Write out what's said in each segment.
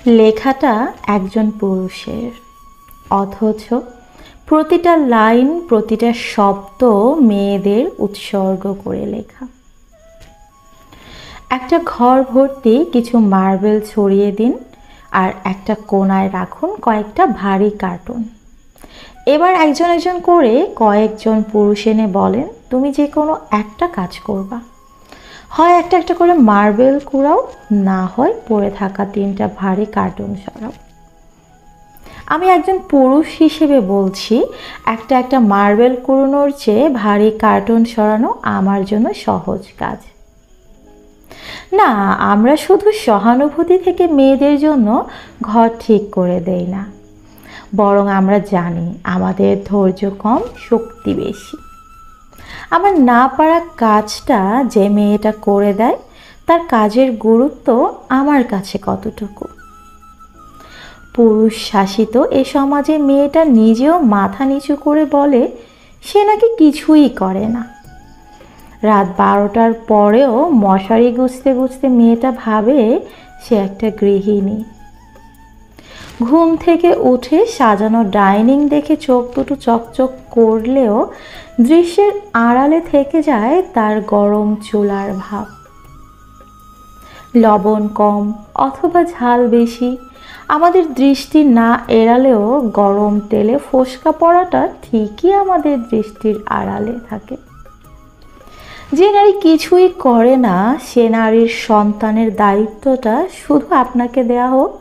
লেখাটা একজন পুরুষের, অথচ প্রতিটা লাইন, প্রতিটা শব্দ মেয়েদের উৎসর্গ করে লেখা। একটা ঘর ভর্তি কিছু মার্বেল ছড়িয়ে দিন আর একটা কোণায় রাখুন কয়েকটা ভারী কার্টুন। এবার একজন একজন করে কয়েকজন পুরুষ এনে বলেন, তুমি যে কোনো একটা কাজ করবা, হয় একটা একটা করে মার্বেল কুড়াও, না হয় পড়ে থাকা 3টা ভারী কার্টুন সরাও। আমি একজন পুরুষ হিসেবে বলছি, একটা একটা মার্বেল কুড়ানোর চেয়ে ভারী কার্টুন সরানো আমার জন্য সহজ কাজ না। আমরা শুধু সহানুভূতি থেকে মেয়েদের জন্য ঘর ঠিক করে দেই না, বরং আমরা জানি আমাদের ধৈর্য কম, শক্তি বেশি। আমার না পারা কাজটা যে মেয়েটা করে দেয়, তার কাজের গুরুত্ব আমার কাছে কতটুকু। পুরুষ শাসিত এ সমাজে মেয়েটা নিজেও মাথা নিচু করে বলে সে নাকি কিছুই করে না। রাত 12টার পরেও মশারি গুছতে গুছতে মেয়েটা ভাবে সে একটা গৃহিণী। ঘুম থেকে উঠে সাজানো ডাইনিং দেখে চোখ দুটো চকচক করলেও দৃশ্যের আড়ালে থেকে যায় তার গরম চুলার ভাব। লবণ কম অথবা ঝাল বেশি আমাদের দৃষ্টি না এড়ালেও গরম তেলে ফোসকা পড়াটা ঠিকই আমাদের দৃষ্টির আড়ালে থাকে। যে নারী কিছুই করে না, সে নারীর সন্তানের দায়িত্বটা শুধু আপনাকে দেয়া হোক।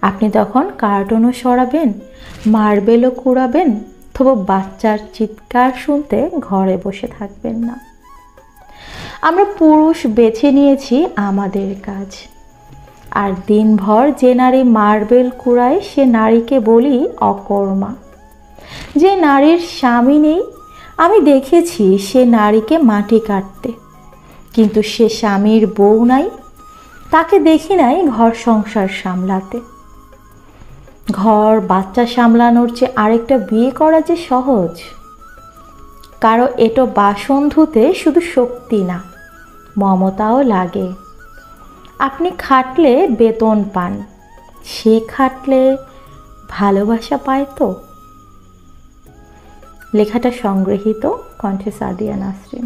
আপনি তখন কার্টুনও সরাবেন, মার্বেলও কুড়াবেন, তবু বাচ্চার চিৎকার শুনতে ঘরে বসে থাকবেন না। আমরা পুরুষ বেছে নিয়েছি আমাদের কাজ, আর দিনভর যে নারী মার্বেল কুড়ায় সে নারীকে বলি অকর্মা। যে নারীর স্বামী নেই, আমি দেখেছি সে নারীকে মাটি কাটতে, কিন্তু সে স্বামীর বউ নাই, তাকে দেখি নাই ঘর সংসার সামলাতে। ঘর বাচ্চা সামলানোর চেয়ে আরেকটা বিয়ে করা যে সহজ। কারো এটো বাসন ধুতে শুধু শক্তি না, মমতাও লাগে। আপনি খাটলে বেতন পান, সে খাটলে ভালোবাসা পায় তো। লেখাটা সংগৃহীত কণ্ঠে সাদিয়া নাসরিন।